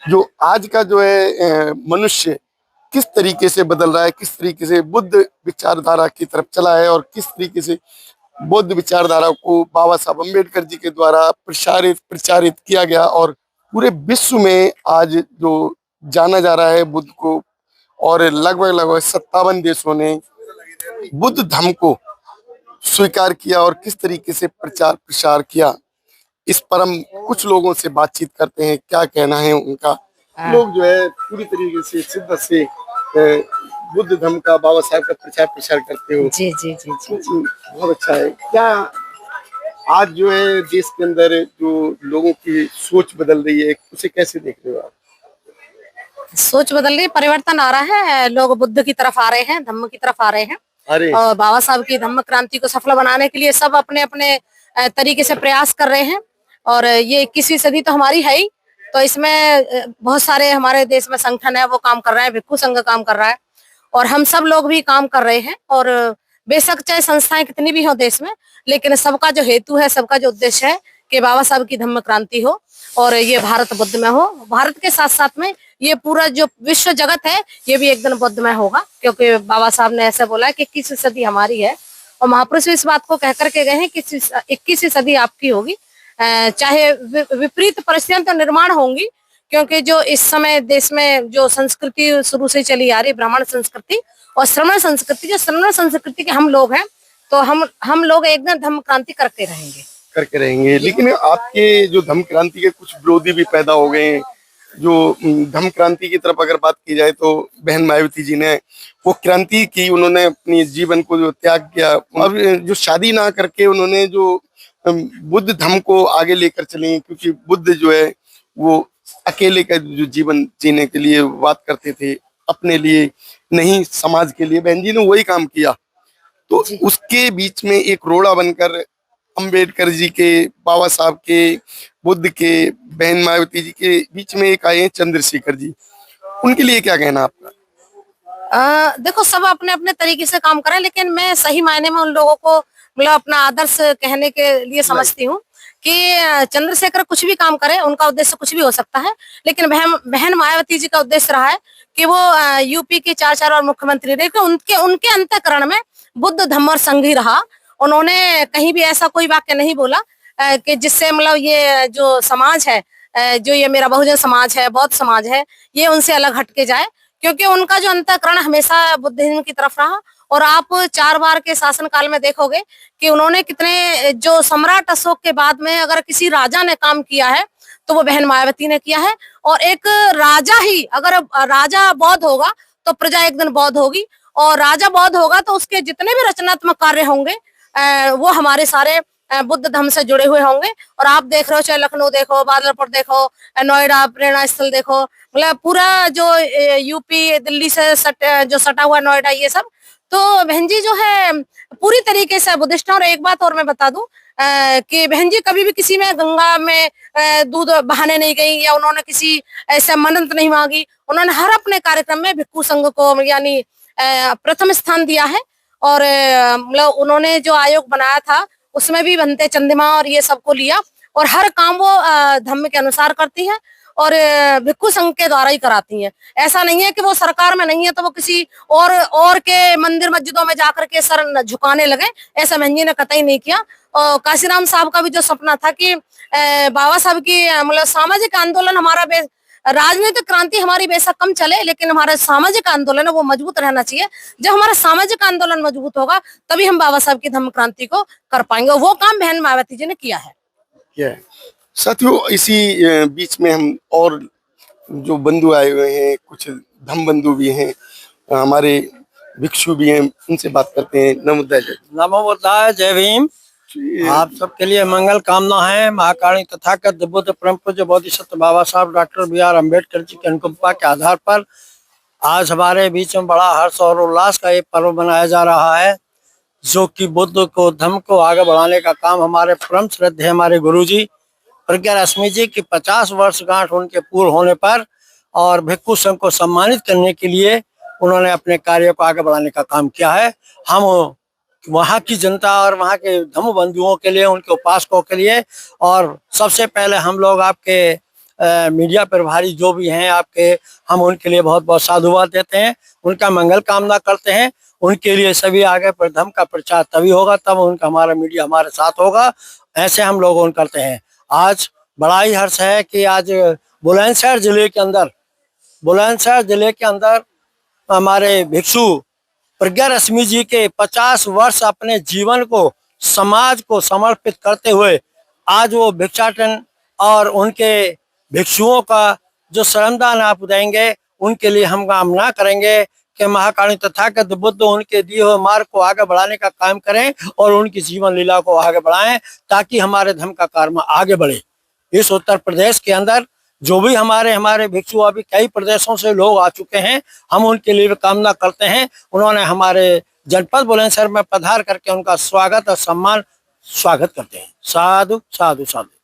जो आज का जो है मनुष्य किस तरीके से बदल रहा है, किस तरीके से बुद्ध विचारधारा की तरफ चला है और किस तरीके से बौद्ध विचारधारा को बाबा साहब अम्बेडकर जी के द्वारा प्रसारित प्रचारित किया गया और पूरे विश्व में आज जो जाना जा रहा है बुद्ध को, और लगभग लगभग 57 देशों ने बुद्ध धर्म को स्वीकार किया और किस तरीके से प्रचार प्रसार किया, इस पर हम कुछ लोगों से बातचीत करते हैं, क्या कहना है उनका। लोग जो है पूरी तरीके से शिद्दत से बुद्ध धर्म का, बाबा साहब का प्रचार प्रसार करते हो। जी जी जी जी जी। बहुत अच्छा है। क्या आज जो है देश के अंदर जो लोगों की सोच बदल रही है, उसे कैसे देख रहे हो आप? सोच बदल रही, परिवर्तन आ रहा है, लोग बुद्ध की तरफ आ रहे हैं, धम्म की तरफ आ रहे हैं। अरे और बाबा साहब की धम्म क्रांति को सफल बनाने के लिए सब अपने अपने तरीके से प्रयास कर रहे हैं। और ये 21वीं सदी तो हमारी है ही, तो इसमें बहुत सारे हमारे देश में संगठन है वो काम कर रहे हैं, भिक्खु संघ काम कर रहा है और हम सब लोग भी काम कर रहे हैं। और बेशक चाहे संस्थाएं कितनी भी हो देश में, लेकिन सबका जो हेतु है, सबका जो उद्देश्य है कि बाबा साहब की धम्म क्रांति हो और ये भारत बुद्ध में हो। भारत के साथ साथ में ये पूरा जो विश्व जगत है ये भी एक दिन बुद्धमय होगा, क्योंकि बाबा साहब ने ऐसा बोला है कि 21वीं सदी हमारी है। और महापुरुष इस बात को कह करके गए हैं कि 21वीं सदी आपकी होगी, चाहे विपरीत परिस्थितियां तो निर्माण होंगी, क्योंकि जो इस समय देश में जो संस्कृति शुरू से चली आ रही, ब्राह्मण संस्कृति और श्रमण संस्कृति, जो श्रमण संस्कृति के हम लोग हैं, तो हम लोग एक दिन धम्म क्रांति करके रहेंगे। लेकिन आपके जो धम्म क्रांति के कुछ विरोधी भी पैदा हो गए हैं। जो धम्म क्रांति की तरफ अगर बात की जाए तो बहन मायावती जी ने वो क्रांति की, उन्होंने अपनी जीवन को जो त्याग किया और जो शादी ना करके उन्होंने जो बुद्ध धर्म को आगे लेकर चले, क्योंकि बुद्ध जो है वो अकेले का जो जीवन जीने के लिए बात करते थे, अपने लिए नहीं समाज के लिए। बहन जी ने वही काम किया, तो उसके बीच में एक रोड़ा बनकर अंबेडकर जी के, बाबा साहब के, बुद्ध के, बहन मायावती जी के बीच में एक आए हैं चंद्रशेखर जी। उनके लिए क्या कहना आपका? देखो, सब अपने अपने तरीके से काम करें, लेकिन मैं सही मायने में उन लोगों को मतलब अपना आदर्श कहने के लिए समझती हूँ कि चंद्रशेखर कुछ भी काम करे, उनका उद्देश्य कुछ भी हो सकता है, लेकिन बहन मायावती जी का उद्देश्य रहा है कि वो यूपी के 4 बार मुख्यमंत्री रहे, उनके उनके अंतःकरण में बुद्ध धम्म और संघ ही रहा। उन्होंने कहीं भी ऐसा कोई वाक्य नहीं बोला कि जिससे मतलब ये जो समाज है, जो ये मेरा बहुजन समाज है, बौद्ध समाज है, ये उनसे अलग हटके जाए, क्योंकि उनका जो अंतःकरण हमेशा बुद्धिज्म की तरफ रहा। और आप 4 बार के शासन काल में देखोगे कि उन्होंने कितने, जो सम्राट अशोक के बाद में अगर किसी राजा ने काम किया है तो वो बहन मायावती ने किया है। और एक राजा ही, अगर राजा बौद्ध होगा तो प्रजा एक दिन बौद्ध होगी, और राजा बौद्ध होगा तो उसके जितने भी रचनात्मक कार्य होंगे वो हमारे सारे बुद्ध धर्म से जुड़े हुए होंगे। और आप देख रहे हो, चाहे लखनऊ देखो, बादलपुर देखो, नोएडा प्रेरणा स्थल देखो, मतलब पूरा जो यूपी दिल्ली से जो सटा हुआ नोएडा, ये सब तो बहन जी जो है पूरी तरीके से बुद्धिस्ट है। और एक बात और मैं बता दूं कि बहन जी कभी भी किसी में गंगा में दूध बहाने नहीं गई, या उन्होंने किसी ऐसे मन्नत नहीं मांगी। उन्होंने हर अपने कार्यक्रम में भिक्खु संघ को यानी प्रथम स्थान दिया है। और मतलब उन्होंने जो आयोग बनाया था उसमें भी बनते चंद्रमा और ये सबको लिया, और हर काम वो धर्म के अनुसार करती है और भिक्खु संघ के द्वारा ही कराती हैं। ऐसा नहीं है कि वो सरकार में नहीं है तो वो किसी और के मंदिर मस्जिदों में जाकर के सर झुकाने लगे, ऐसा महंगी ने कतई नहीं किया। और काशीराम साहब का भी जो सपना था कि बाबा साहब की मतलब सामाजिक आंदोलन, हमारा राजनीतिक क्रांति हमारी बेशक कम चले, लेकिन हमारा सामाजिक आंदोलन है वो मजबूत रहना चाहिए। जब हमारा सामाजिक आंदोलन मजबूत होगा तभी हम बाबा साहब की धम्म क्रांति को कर पाएंगे, और वो काम बहन मायावती जी ने किया है। साथियों, इसी बीच में हम और जो बंधु आए हुए हैं, कुछ धम्म बंधु भी हैं, हमारे भिक्षु भी हैं, उनसे बात करते हैं। नमो बुद्धाय, जय भीम। आप सबके लिए मंगल कामना है। महाकाली तथागत बुद्ध परम पूज्य बोधिसत्व बाबा साहब डॉक्टर B.R. अम्बेडकर जी की अनुकंपा के आधार पर आज हमारे बीच में बड़ा हर्ष और उल्लास का एक पर्व मनाया जा रहा है, जो कि बुद्ध को, धम्म को आगे बढ़ाने का काम हमारे परम श्रद्धेय हमारे गुरुजी प्रज्ञा रश्मि जी की 50 वर्षगांठ उनके पूर्ण होने पर और भिक्खु संघ को सम्मानित करने के लिए उन्होंने अपने कार्य को आगे बढ़ाने का काम किया है। हम वहाँ की जनता और वहाँ के धम्म बंधुओं के लिए, उनके उपासकों के लिए, और सबसे पहले हम लोग आपके मीडिया प्रभारी जो भी हैं आपके, हम उनके लिए बहुत बहुत साधुवाद देते हैं, उनका मंगल कामना करते हैं। उनके लिए सभी आगे पर धर्म का प्रचार तभी होगा, तब उनका हमारा मीडिया हमारे साथ होगा। ऐसे हम लोग करते हैं। आज बड़ा ही हर्ष है कि आज बुलंदशहर जिले के अंदर हमारे भिक्षु प्रज्ञा रश्मि जी के 50 वर्ष अपने जीवन को समाज को समर्पित करते हुए आज वो भिक्षाटन और उनके भिक्षुओं का जो श्रमदान आप देंगे, उनके लिए हम कामना करेंगे कि महाकाली तथागत बुद्ध उनके दिए हुए मार्ग को आगे बढ़ाने का काम करें और उनकी जीवन लीला को आगे बढ़ाएं, ताकि हमारे धर्म का कार्य आगे बढ़े। इस उत्तर प्रदेश के अंदर जो भी हमारे भिक्षु, अभी कई प्रदेशों से लोग आ चुके हैं, हम उनके लिए भी कामना करते हैं। उन्होंने हमारे जनपद बुलंदशहर में पधार करके उनका स्वागत और सम्मान स्वागत करते हैं। साधु साधु साधु।